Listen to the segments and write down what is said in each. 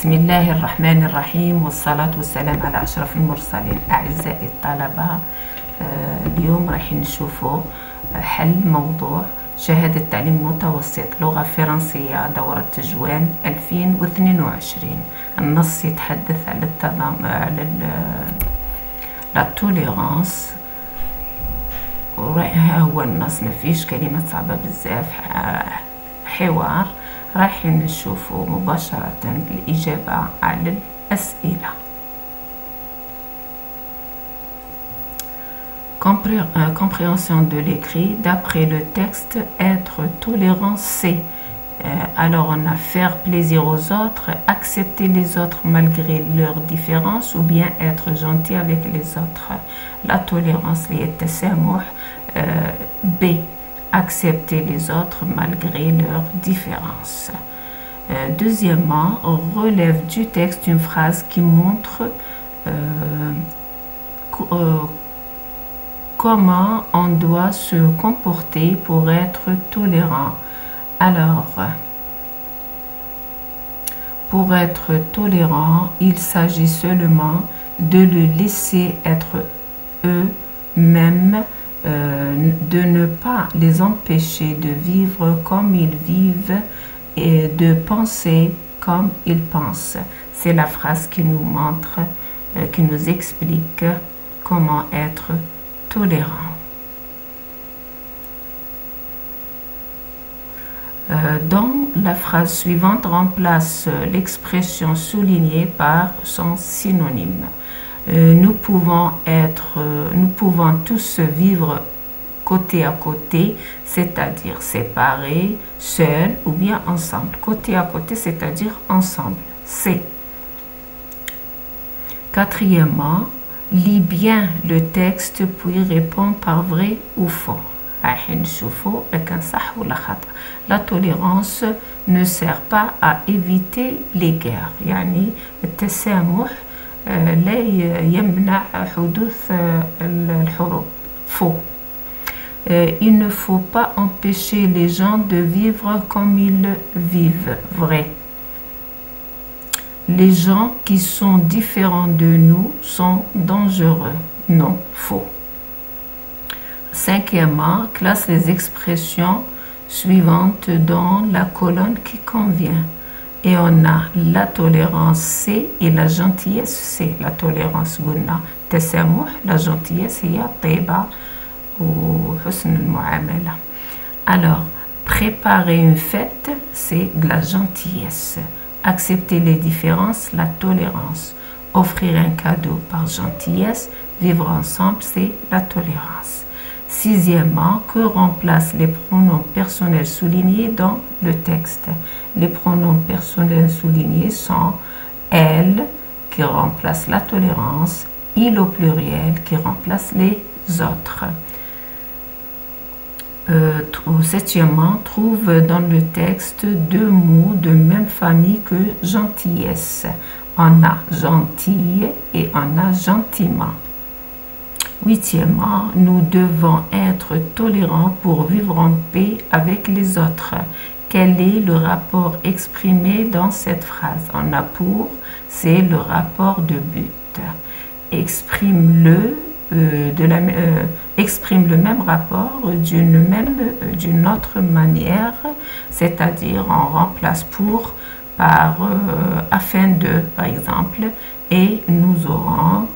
بسم الله الرحمن الرحيم والصلاة والسلام على أشرف المرسلين. أعزائي الطلبة، اليوم راح نشوفوا حل موضوع شهادة تعليم متوسط لغة فرنسية دورة تجوان 2022. النص يتحدث على لا توليرانس، ها هو النص، ما فيش كلمات صعبة بزاف، حوار راح نشوفوا مباشرة الإجابة على الأسئلة. Compréhension de l'écrit d'après le texte. Être tolérant, c'est alors on a faire plaisir aux autres, accepter les autres malgré leurs différences, ou bien être gentil avec les autres. La tolérance, التسامح. B, accepter les autres malgré leurs différences. Deuxièmement, relève du texte une phrase qui montre comment on doit se comporter pour être tolérant. Alors, pour être tolérant, il s'agit seulement de le laisser être eux-mêmes, de ne pas les empêcher de vivre comme ils vivent et de penser comme ils pensent. C'est la phrase qui nous montre, qui nous explique comment être tolérant. Dans la phrase suivante, remplace l'expression soulignée par son synonyme. Nous pouvons tous vivre côté à côté, c'est-à-dire séparés, seuls ou bien ensemble. Côté à côté, c'est-à-dire ensemble. C. Quatrièmement, lis bien le texte puis réponds par vrai ou faux. La tolérance ne sert pas à éviter les guerres. يعني التسامح لا يمنع حدوث الحروب. Faux. Il ne faut pas empêcher les gens de vivre comme ils vivent. Vrai. Les gens qui sont différents de nous sont dangereux. Non. Faux. Cinquièmement, classe les expressions suivantes dans la colonne qui convient. Et on a la tolérance C et la gentillesse C. La tolérance قلنا تسامح, la gentillesse هي طيبة وحسن المعاملة. Alors, préparer une fête, c'est de la gentillesse. Accepter les différences, la tolérance. Offrir un cadeau par gentillesse, vivre ensemble, c'est la tolérance. Sixièmement, que remplacent les pronoms personnels soulignés dans le texte? Les pronoms personnels soulignés sont elle qui remplace la tolérance, il au pluriel qui remplace les autres. Septièmement, trouve dans le texte deux mots de même famille que gentillesse. On a gentille et on a gentiment. Huitièmement, nous devons être tolérants pour vivre en paix avec les autres. Quel est le rapport exprimé dans cette phrase? On a pour, c'est le rapport de but. Exprime le même rapport d'une autre manière, c'est-à-dire on remplace pour par afin de, par exemple, et nous aurons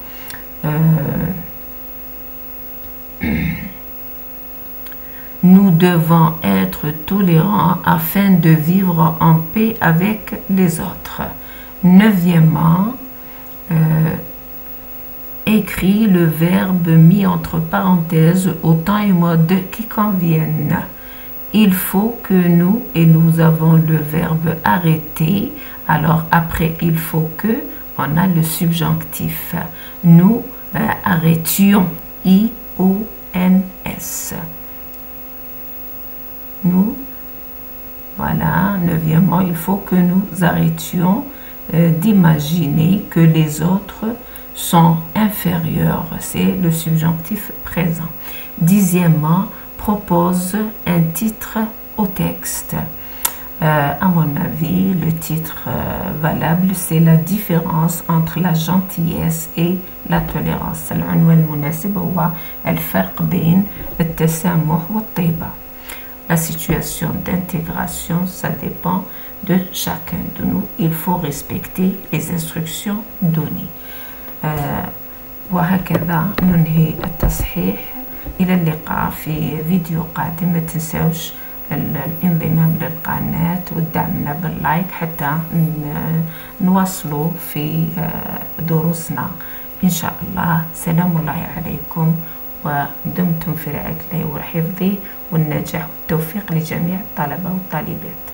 nous devons être tolérants afin de vivre en paix avec les autres. Neuvièmement, écris le verbe mis entre parenthèses au temps et mode qui conviennent. Il faut que nous, et nous avons le verbe arrêter. Alors après il faut que, on a le subjonctif. Nous arrêtions. I-O-N-S. Nous, voilà, neuvièmement, il faut que nous arrêtions d'imaginer que les autres sont inférieurs. C'est le subjonctif présent. Dixièmement, propose un titre au texte. À mon avis, le titre valable, c'est la différence entre la gentillesse et la tolérance. العنوان المناسب هو الفرق بين التسامح والطيبة. La situation d'intégration, ça dépend de chacun de nous. Il faut respecter les instructions données. وهكذا ننهي التصحيح. إلى اللقاء في فيديو قادم. ما تنسوش الانضمام للقناة والدعمنا باللايك حتى نواصلوا في دروسنا إن شاء الله. سلام الله عليكم ودمتم في رعاية الله وحفظه والنجاح والتوفيق لجميع الطلبة والطالبات.